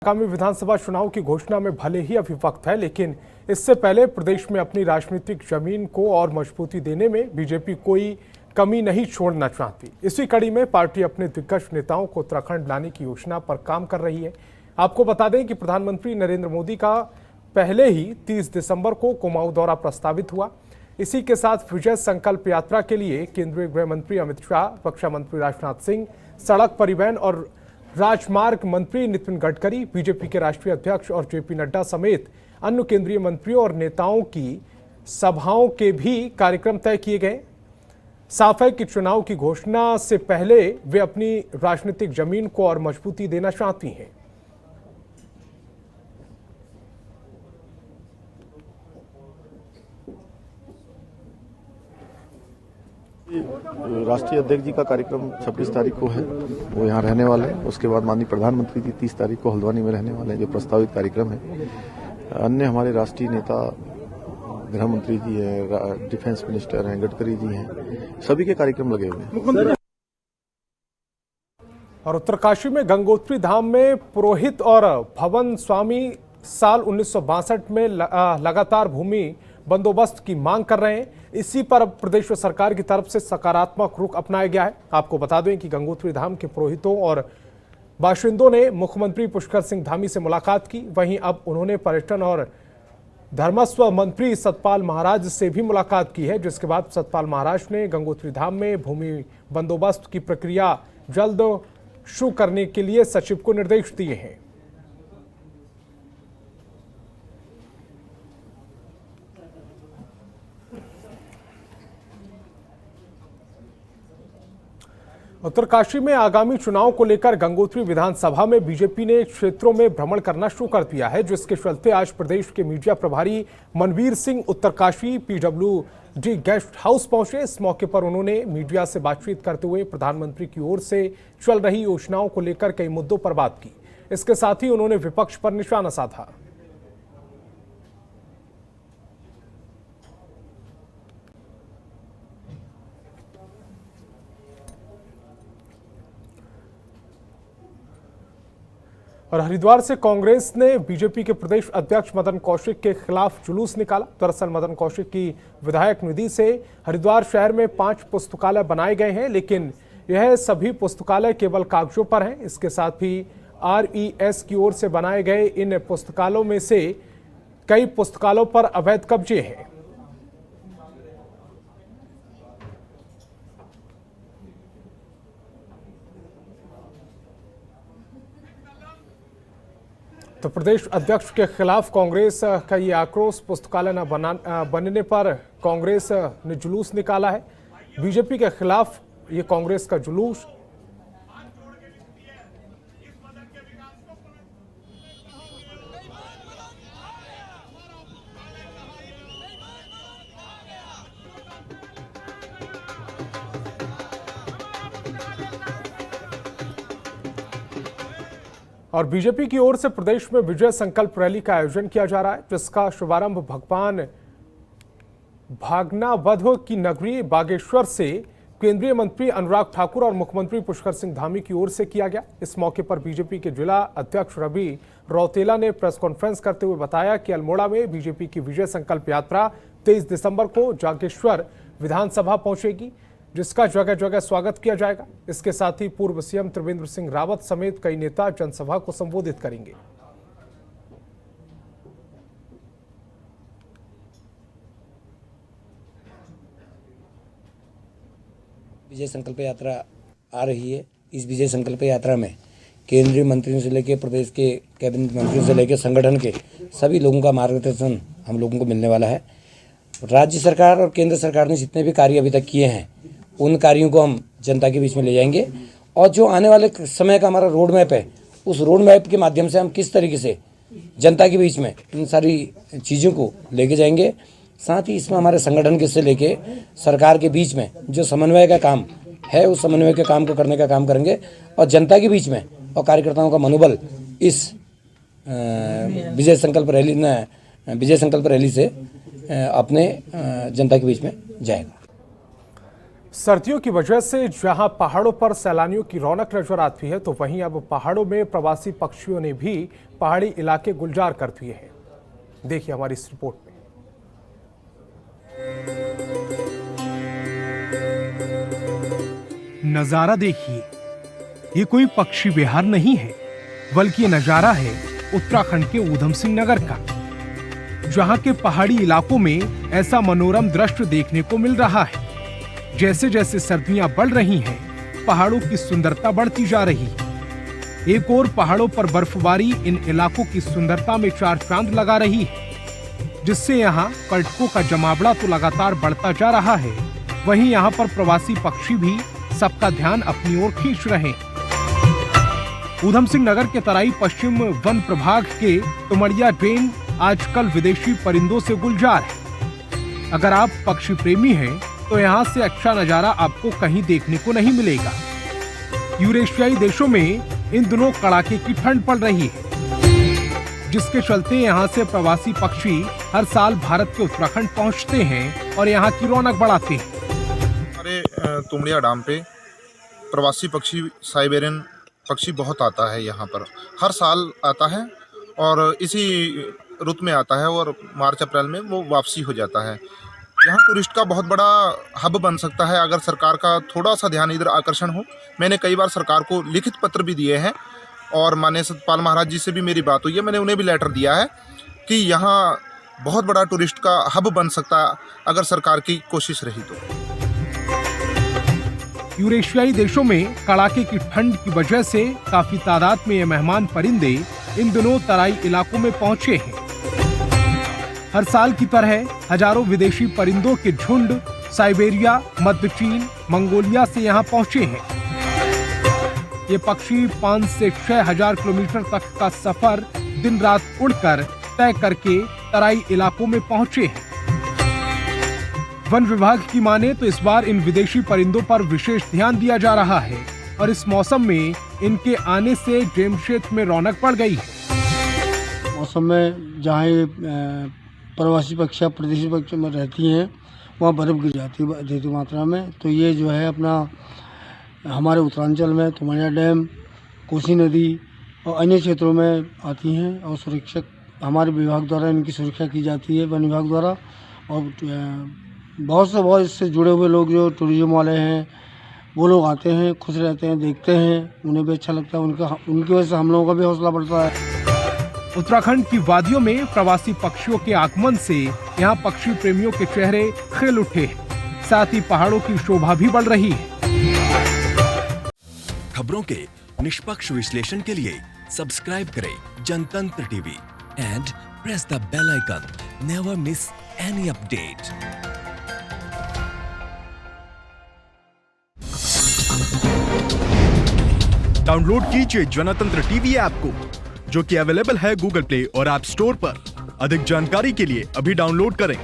आगामी विधानसभा चुनाव की घोषणा में भले ही अभी वक्त है, लेकिन इससे पहले प्रदेश में अपनी राजनीतिक जमीन को और मजबूती देने में बीजेपी कोई कमी नहीं छोड़ना चाहती। इसी कड़ी में पार्टी अपने दिग्गज नेताओं को उत्तराखंड लाने की योजना पर काम कर रही है। आपको बता दें कि प्रधानमंत्री नरेंद्र मोदी का पहले ही 30 दिसंबर को कुमाऊं दौरा प्रस्तावित हुआ। इसी के साथ विजय संकल्प यात्रा के लिए केंद्रीय गृह मंत्री अमित शाह, रक्षा मंत्री राजनाथ सिंह, सड़क परिवहन और राजमार्ग मंत्री नितिन गडकरी, बीजेपी के राष्ट्रीय अध्यक्ष और जेपी नड्डा समेत अन्य केंद्रीय मंत्रियों और नेताओं की सभाओं के भी कार्यक्रम तय किए गए। साफ है कि चुनाव की घोषणा से पहले वे अपनी राजनीतिक जमीन को और मजबूती देना चाहती हैं। राष्ट्रीय अध्यक्ष जी का कार्यक्रम 26 तारीख को है, वो यहाँ रहने वाले हैं। उसके बाद माननीय प्रधानमंत्री जी 30 तारीख को हल्द्वानी में रहने वाले हैं, जो प्रस्तावित कार्यक्रम है। अन्य हमारे राष्ट्रीय नेता गृह मंत्री जी हैं, डिफेंस मिनिस्टर हैं, गडकरी जी हैं, सभी के कार्यक्रम लगे हुए हैं। और उत्तरकाशी में गंगोत्री धाम में पुरोहित और भवन स्वामी साल 1962 में लगातार भूमि बंदोबस्त की मांग कर रहे हैं। इसी पर अब प्रदेश सरकार की तरफ से सकारात्मक रुख अपनाया गया है। आपको बता दें कि गंगोत्री धाम के पुरोहितों और बाशिंदों ने मुख्यमंत्री पुष्कर सिंह धामी से मुलाकात की। वहीं अब उन्होंने पर्यटन और धर्मस्व मंत्री सतपाल महाराज से भी मुलाकात की है, जिसके बाद सतपाल महाराज ने गंगोत्री धाम में भूमि बंदोबस्त की प्रक्रिया जल्द शुरू करने के लिए सचिव को निर्देश दिए हैं। उत्तरकाशी में आगामी चुनाव को लेकर गंगोत्री विधानसभा में बीजेपी ने क्षेत्रों में भ्रमण करना शुरू कर दिया है, जिसके चलते आज प्रदेश के मीडिया प्रभारी Manvir Singh Uttarkashi PWD guest house पहुंचे। इस मौके पर उन्होंने मीडिया से बातचीत करते हुए प्रधानमंत्री की ओर से चल रही योजनाओं को लेकर कई मुद्दों पर बात की। इसके साथ ही उन्होंने विपक्ष पर निशाना साधा। और हरिद्वार से कांग्रेस ने बीजेपी के प्रदेश अध्यक्ष मदन कौशिक के खिलाफ जुलूस निकाला। दरअसल मदन कौशिक की विधायक निधि से हरिद्वार शहर में 5 पुस्तकालय बनाए गए हैं, लेकिन यह सभी पुस्तकालय केवल कागजों पर हैं। इसके साथ ही RES की ओर से बनाए गए इन पुस्तकालयों में से कई पुस्तकालयों पर अवैध कब्जे हैं। तो प्रदेश अध्यक्ष के खिलाफ कांग्रेस का ये आक्रोश, पुस्तकालय न बनने पर कांग्रेस ने जुलूस निकाला है। बीजेपी के खिलाफ ये कांग्रेस का जुलूस। और बीजेपी की ओर से प्रदेश में विजय संकल्प रैली का आयोजन किया जा रहा है, जिसका शुभारंभ भगवान भागनावध की नगरी बागेश्वर से केंद्रीय मंत्री अनुराग ठाकुर और मुख्यमंत्री पुष्कर सिंह धामी की ओर से किया गया। इस मौके पर बीजेपी के जिला अध्यक्ष रवि रौतेला ने प्रेस कॉन्फ्रेंस करते हुए बताया कि अल्मोड़ा में बीजेपी की विजय संकल्प यात्रा 23 दिसंबर को जागेश्वर विधानसभा पहुंचेगी, जिसका जगह जगह स्वागत किया जाएगा। इसके साथ ही पूर्व सीएम त्रिवेंद्र सिंह रावत समेत कई नेता जनसभा को संबोधित करेंगे। विजय संकल्प यात्रा आ रही है। इस विजय संकल्प यात्रा में केंद्रीय मंत्रियों से लेकर प्रदेश के कैबिनेट मंत्रियों से लेकर संगठन के सभी लोगों का मार्गदर्शन हम लोगों को मिलने वाला है। राज्य सरकार और केंद्र सरकार ने जितने भी कार्य अभी तक किए हैं, उन कार्यों को हम जनता के बीच में ले जाएंगे और जो आने वाले समय का हमारा रोड मैप है, उस रोड मैप के माध्यम से हम किस तरीके से जनता के बीच में इन सारी चीज़ों को लेके जाएंगे। साथ ही इसमें हमारे संगठन के से लेके सरकार के बीच में जो समन्वय का काम है, उस समन्वय के काम को करने का काम करेंगे और जनता के बीच में और कार्यकर्ताओं का मनोबल इस विजय संकल्प रैली से अपने जनता के बीच में जाएगा। सर्दियों की वजह से जहां पहाड़ों पर सैलानियों की रौनक नजर आती है, तो वहीं अब पहाड़ों में प्रवासी पक्षियों ने भी पहाड़ी इलाके गुलजार कर दिए हैं। देखिए हमारी इस रिपोर्ट में। नजारा देखिए, ये कोई पक्षी विहार नहीं है, बल्कि ये नजारा है उत्तराखंड के ऊधम सिंह नगर का, जहां के पहाड़ी इलाकों में ऐसा मनोरम दृश्य देखने को मिल रहा है। जैसे जैसे सर्दियां बढ़ रही हैं, पहाड़ों की सुंदरता बढ़ती जा रही है। एक और पहाड़ों पर बर्फबारी इन इलाकों की सुंदरता में चार चांद लगा रही है, जिससे यहाँ पर्यटकों का जमावड़ा तो लगातार बढ़ता जा रहा है, वहीं यहाँ पर प्रवासी पक्षी भी सबका ध्यान अपनी ओर खींच रहे हैं। ऊधम सिंह नगर के तराई पश्चिम वन प्रभाग के तुमड़िया ड्रेन आजकल विदेशी परिंदों से गुलजार है। अगर आप पक्षी प्रेमी हैं, तो यहाँ से अच्छा नजारा आपको कहीं देखने को नहीं मिलेगा। यूरेशियाई देशों में इन दिनों कड़ाके की ठंड पड़ रही है, जिसके चलते यहाँ से प्रवासी पक्षी हर साल भारत के उत्तराखंड पहुँचते हैं और यहाँ की रौनक बढ़ाते हैं। हमारे तुमड़िया डैम पे प्रवासी पक्षी साइबेरियन पक्षी बहुत आता है। यहाँ पर हर साल आता है और इसी रुत में आता है और मार्च अप्रैल में वो वापसी हो जाता है। यहाँ टूरिस्ट का बहुत बड़ा हब बन सकता है अगर सरकार का थोड़ा सा ध्यान इधर आकर्षण हो। मैंने कई बार सरकार को लिखित पत्र भी दिए हैं और माननीय सतपाल महाराज जी से भी मेरी बात हुई है। मैंने उन्हें भी लेटर दिया है कि यहाँ बहुत बड़ा टूरिस्ट का हब बन सकता है अगर सरकार की कोशिश रही तो। यूरेशियाई देशों में कड़ाके की ठंड की वजह से काफी तादाद में ये मेहमान परिंदे इन दिनों तराई इलाकों में पहुंचे हैं। हर साल की तरह हजारों विदेशी परिंदों के झुंड साइबेरिया, मध्य चीन, मंगोलिया से यहाँ पहुंचे हैं। ये पक्षी 5 से 6 हजार किलोमीटर तक का सफर दिन रात उड़कर तय करके तराई इलाकों में पहुंचे हैं। वन विभाग की माने तो इस बार इन विदेशी परिंदों पर विशेष ध्यान दिया जा रहा है और इस मौसम में इनके आने से डैम क्षेत्र में रौनक बढ़ गई है। मौसम में जहाँ ये प्रवासी पक्षियाँ प्रदेशी पक्षी में रहती हैं, वहाँ बर्फ़ गिर जाती है अधिक मात्रा में। तो ये जो है अपना हमारे उत्तरांचल में तुमड़िया डैम, कोसी नदी और अन्य क्षेत्रों में आती हैं और सुरक्षक हमारे विभाग द्वारा इनकी सुरक्षा की जाती है, वन विभाग द्वारा। और बहुत इससे जुड़े हुए लोग जो टूरिज्म वाले हैं, वो लोग आते हैं, खुश रहते हैं, देखते हैं, उन्हें भी अच्छा लगता है। उनकी वजह से हम लोगों का भी हौसला बढ़ता है। उत्तराखंड की वादियों में प्रवासी पक्षियों के आगमन से यहाँ पक्षी प्रेमियों के चेहरे खिल उठे, साथ ही पहाड़ों की शोभा भी बढ़ रही है। खबरों के निष्पक्ष विश्लेषण के लिए सब्सक्राइब करें Jantantra TV and press the bell icon. Never miss any update. Download कीजिए जनतंत्र टीवी ऐप को, जो कि अवेलेबल है गूगल प्ले और ऐप स्टोर पर। अधिक जानकारी के लिए अभी डाउनलोड करें।